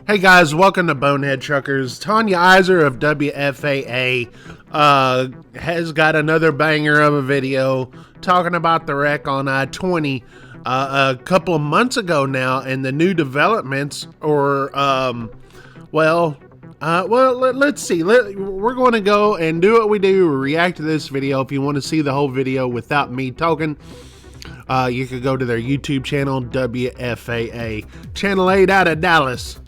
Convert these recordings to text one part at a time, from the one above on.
Hey guys, welcome to Bonehead Truckers. Tanya Iser of WFAA has got another banger of a video talking about the wreck on I-20 a couple of months ago now, and the new developments, or let's see. We're going to go and do what we do, react to this video. If you want to see the whole video without me talking, you could go to their YouTube channel, WFAA, Channel 8 out of Dallas.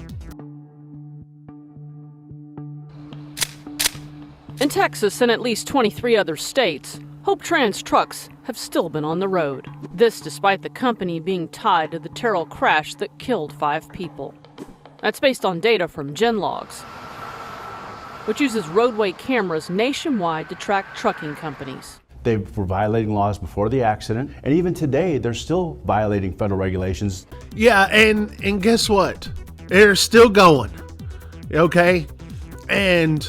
In Texas and at least 23 other states, Hope Trans trucks have still been on the road. This despite the company being tied to the Terrell crash that killed 5 people. That's based on data from GenLogs, which uses roadway cameras nationwide to track trucking companies. They were violating laws before the accident, and even today they're still violating federal regulations. Yeah, and guess what? They're still going, okay? And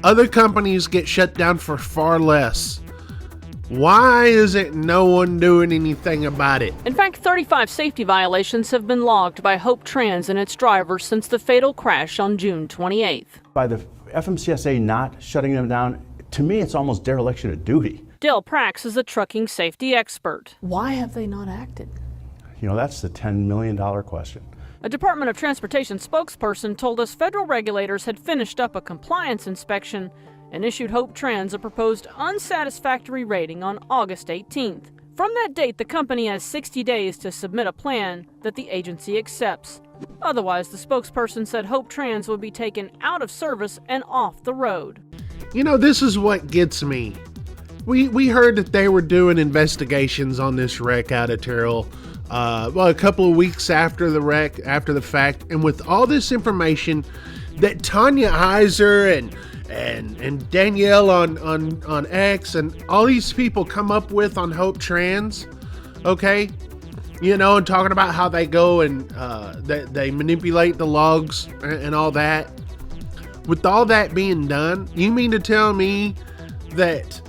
other companies get shut down for far less. Why isn't no one doing anything about it? In fact, 35 safety violations have been logged by Hope Trans and its drivers since the fatal crash on June 28th. By the FMCSA not shutting them down, to me it's almost dereliction of duty. Dale Prax is a trucking safety expert. Why have they not acted? You know, that's the $10 million question. A Department of Transportation spokesperson told us federal regulators had finished up a compliance inspection and issued Hope Trans a proposed unsatisfactory rating on August 18th. From that date, the company has 60 days to submit a plan that the agency accepts. Otherwise, the spokesperson said Hope Trans would be taken out of service and off the road. You know, this is what gets me. We heard that they were doing investigations on this wreck out of Terrell a couple of weeks after the wreck, after the fact, and with all this information that Tanya Iser and Danielle on X and all these people come up with on Hope Trans, okay, you know, and talking about how they go and they manipulate the logs and all that. With all that being done, you mean to tell me that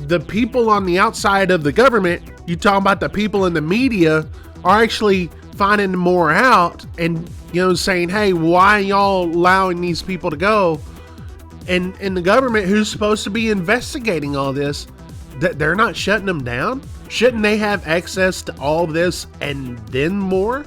the people on the outside of the government, you talking about the people in the media, are actually finding more out and, you know, saying, hey, why y'all allowing these people to go? And the government, who's supposed to be investigating all this, that they're not shutting them down? Shouldn't they have access to all this and then more?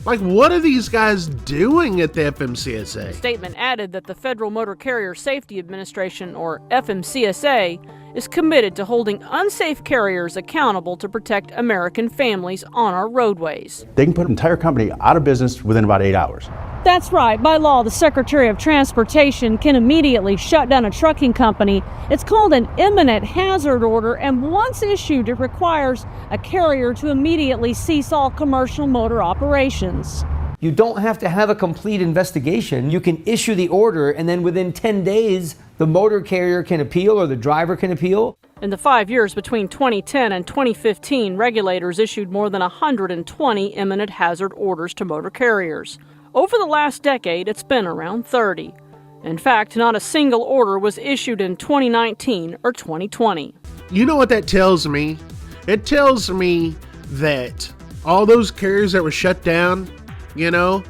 Like, what are these guys doing at the FMCSA? The statement added that the Federal Motor Carrier Safety Administration, or FMCSA, is committed to holding unsafe carriers accountable to protect American families on our roadways. They can put an entire company out of business within about 8 hours. That's right. By law, the Secretary of Transportation can immediately shut down a trucking company. It's called an imminent hazard order, and once issued, it requires a carrier to immediately cease all commercial motor operations. You don't have to have a complete investigation. You can issue the order, and then within 10 days, the motor carrier can appeal or the driver can appeal. In the 5 years between 2010 and 2015, regulators issued more than 120 imminent hazard orders to motor carriers. Over the last decade, it's been around 30. In fact, not a single order was issued in 2019 or 2020. You know what that tells me? It tells me that all those carriers that were shut down, you know,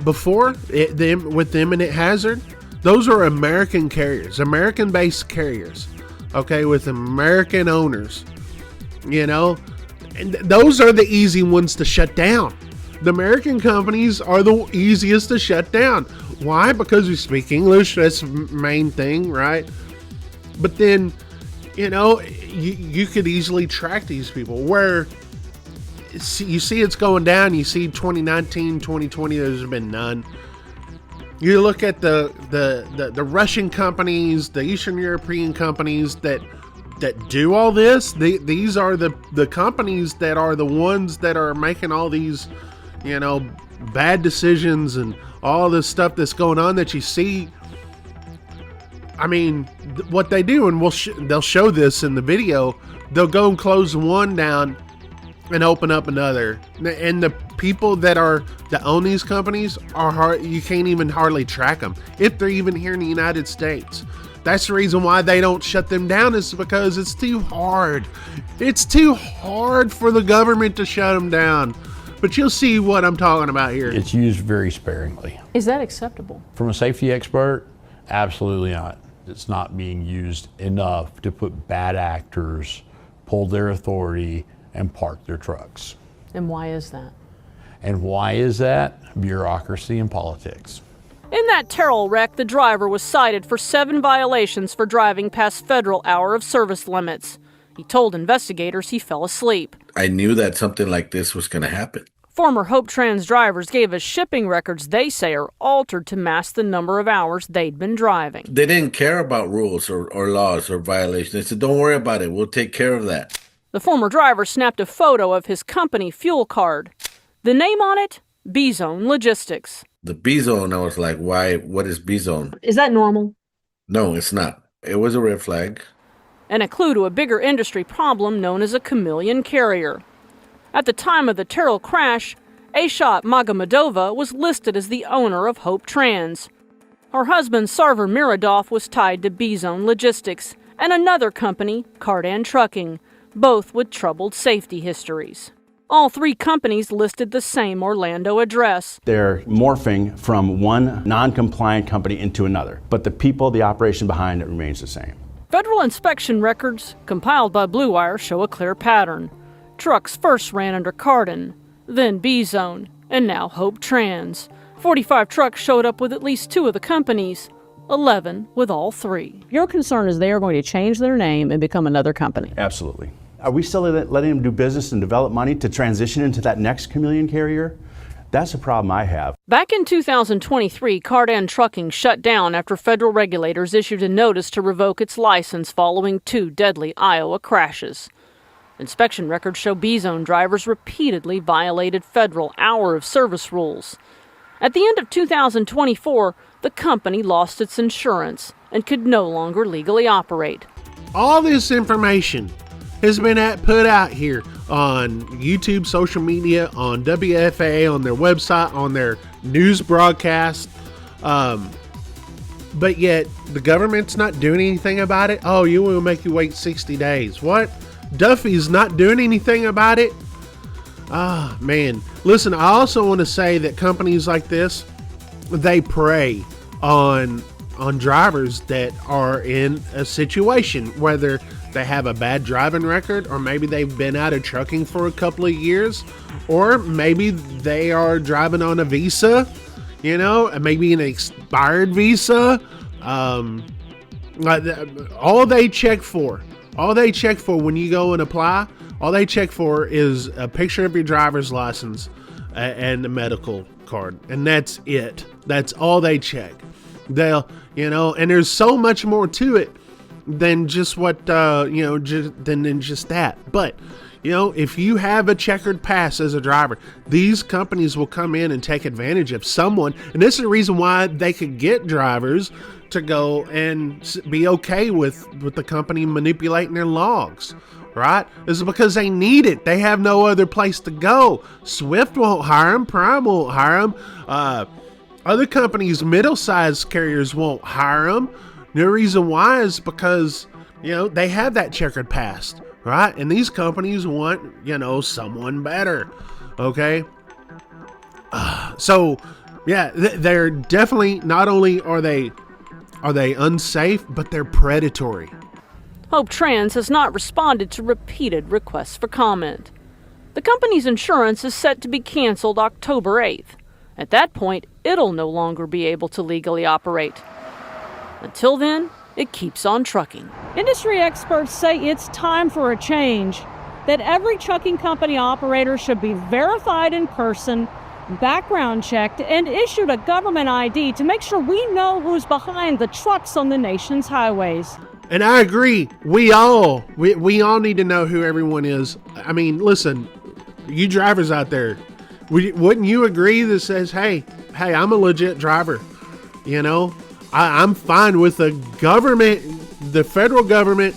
before with the imminent hazard, those are American carriers, American-based carriers, okay, with American owners, you know, and those are the easy ones to shut down. The American companies are the easiest to shut down. Why? Because we speak English. That's the main thing, right? But then, you know, you could easily track these people. Where you see it's going down, you see 2019, 2020, there's been none. You look at the Russian companies, the Eastern European companies that do all this. These are the companies that are the ones that are making all these, you know, bad decisions and all this stuff that's going on that you see. I mean, what they do, and they'll show this in the video, they'll go and close one down and open up another. And the people that own these companies you can't even hardly track them if they're even here in the United States. That's the reason why they don't shut them down, is because it's too hard. It's too hard for the government to shut them down. but you'll see what I'm talking about here. It's used very sparingly. Is that acceptable? From a safety expert, absolutely not. It's not being used enough to put bad actors pull their authority and park their trucks. And why is that? And why is that? Bureaucracy and politics. In that Terrell wreck, the driver was cited for 7 violations for driving past federal hour of service limits. He told investigators he fell asleep. I knew that something like this was going to happen. Former Hope Trans drivers gave us shipping records they say are altered to mask the number of hours they'd been driving. They didn't care about rules or laws or violations. They said, don't worry about it. We'll take care of that. The former driver snapped a photo of his company fuel card. The name on it? B-Zone Logistics. The B-Zone, I was like, why? What is B-Zone? Is that normal? No, it's not. It was a red flag. And a clue to a bigger industry problem known as a chameleon carrier. At the time of the Terrell crash, Aishat Magomedova was listed as the owner of Hope Trans. Her husband, Sarver Miradov, was tied to B-Zone Logistics and another company, Cardan Trucking, both with troubled safety histories. All 3 companies listed the same Orlando address. They're morphing from one non-compliant company into another, but the people, the operation behind it remains the same. Federal inspection records compiled by Blue Wire show a clear pattern. Trucks first ran under Cardan, then B-Zone, and now Hope Trans. 45 trucks showed up with at least 2 of the companies, 11 with all 3. Your concern is they are going to change their name and become another company. Absolutely. Are we still letting them do business and develop money to transition into that next chameleon carrier? That's a problem I have. Back in 2023, Cardan Trucking shut down after federal regulators issued a notice to revoke its license following 2 deadly Iowa crashes. Inspection records show B-Zone drivers repeatedly violated federal hour of service rules. At the end of 2024, the company lost its insurance and could no longer legally operate. All this information has been put out here on YouTube, social media, on WFAA, on their website, on their news broadcast. But yet the government's not doing anything about it. Oh, you will make you wait 60 days. What? Duffy's not doing anything about it? Ah, man. Listen, I also want to say that companies like this, they prey on drivers that are in a situation, whether they have a bad driving record, or maybe they've been out of trucking for a couple of years, or maybe they are driving on a visa, maybe an expired visa. All they check for when you go and apply, all they check for is a picture of your driver's license and a medical card, and that's it. That's all they check. They'll, and there's so much more to it than just what, than just that. But, if you have a checkered past as a driver, these companies will come in and take advantage of someone. And this is the reason why they could get drivers to go and be okay with the company manipulating their logs, right? This is because they need it. They have no other place to go. Swift won't hire them. Prime won't hire them. Other companies, middle-sized carriers won't hire them. The reason why is because, they have that checkered past, right? And these companies want, someone better, okay? So, yeah, they're definitely, not only are they unsafe, but they're predatory. Hope Trans has not responded to repeated requests for comment. The company's insurance is set to be canceled October 8th. At that point, it'll no longer be able to legally operate. Until then, it keeps on trucking. Industry experts say it's time for a change, that every trucking company operator should be verified in person, background checked, and issued a government ID to make sure we know who's behind the trucks on the nation's highways. And I agree. We all need to know who everyone is. I mean, listen, you drivers out there, wouldn't you agree that says, hey, I'm a legit driver? I'm fine with the federal government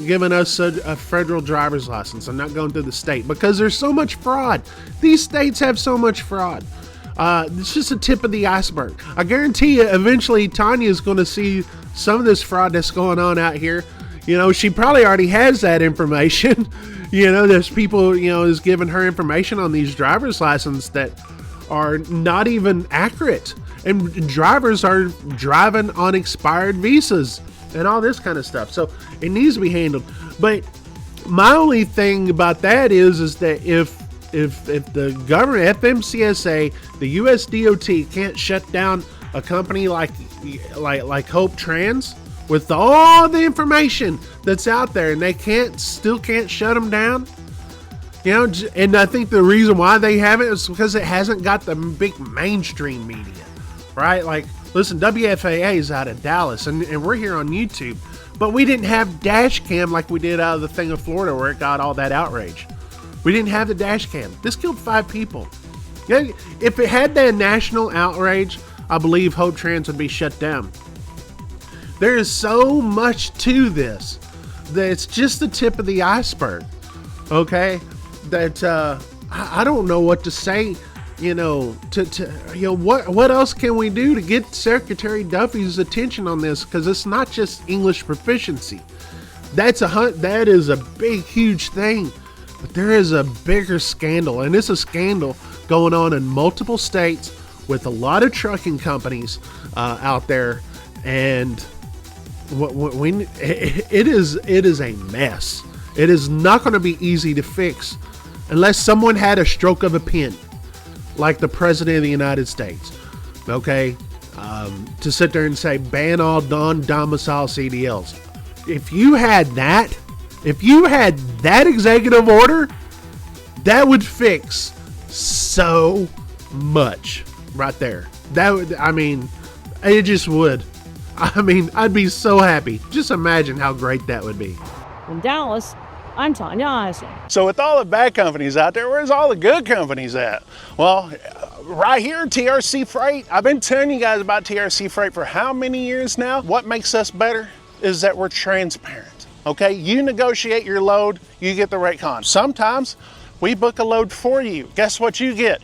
giving us a federal driver's license. I'm not going through the state because there's so much fraud. These states have so much fraud. It's just a tip of the iceberg. I guarantee you, eventually Tanya's going to see some of this fraud that's going on out here. She probably already has that information, There's people, is giving her information on these driver's licenses that are not even accurate. And drivers are driving on expired visas and all this kind of stuff. So it needs to be handled. But my only thing about that is that if the government, FMCSA, the US DOT can't shut down a company like Hope Trans with all the information that's out there, and they still can't shut them down, and I think the reason why they haven't is because it hasn't got the big mainstream media, right? Like, listen, WFAA is out of Dallas, and we're here on YouTube, but we didn't have dash cam like we did out of the thing of Florida where it got all that outrage. We didn't have the dash cam. This killed 5 people. If it had that national outrage, I believe Hope Trans would be shut down. There is so much to this that it's just the tip of the iceberg. Okay, that I don't know what to say. What else can we do to get Secretary Duffy's attention on this? Because it's not just English proficiency. That is a big, huge thing. But there is a bigger scandal, and it's a scandal going on in multiple states with a lot of trucking companies out there, and it is a mess. It is not going to be easy to fix unless someone had a stroke of a pen, like the President of the United States. Okay, to sit there and say ban all non-domicile CDLs. If you had that executive order, that would fix so much right there. It just would. I'd be so happy. Just imagine how great that would be. In Dallas, I'm Tanya Isley. So with all the bad companies out there, where's all the good companies at? Well, right here, TRC Freight. I've been telling you guys about TRC Freight for how many years now? What makes us better is that we're transparent, okay? You negotiate your load, you get the rate con. Sometimes we book a load for you. Guess what you get?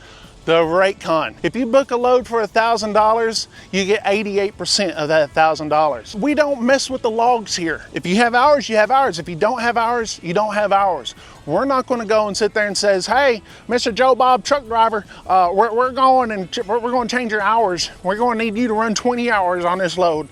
The rate con. If you book a load for $1,000, you get 88% of that $1,000. We don't mess with the logs here. If you have hours, you have hours. If you don't have hours, you don't have hours. We're not going to go and sit there and says, hey, Mr. Joe Bob truck driver, we're going to change your hours. We're going to need you to run 20 hours on this load.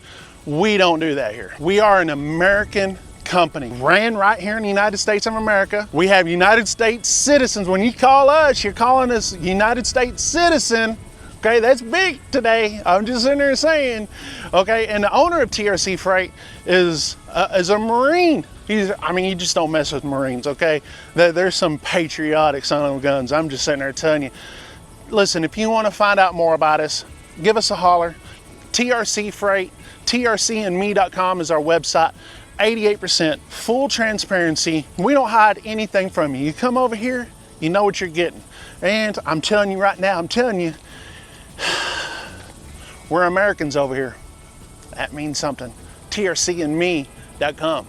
We don't do that here. We are an American company ran right here in the United States of America. We have United States citizens. When you call us, you're calling us United States citizen. Okay, that's big today. I'm just sitting there saying, okay, and the owner of TRC Freight is a Marine. You just don't mess with Marines, okay? There's some patriotic son of guns. I'm just sitting there telling you. Listen, if you want to find out more about us, give us a holler. TRC Freight, trcandme.com is our website. 88% full transparency. We don't hide anything from you. You come over here, you know what you're getting. And I'm telling you right now, we're Americans over here. That means something. trcandme.com.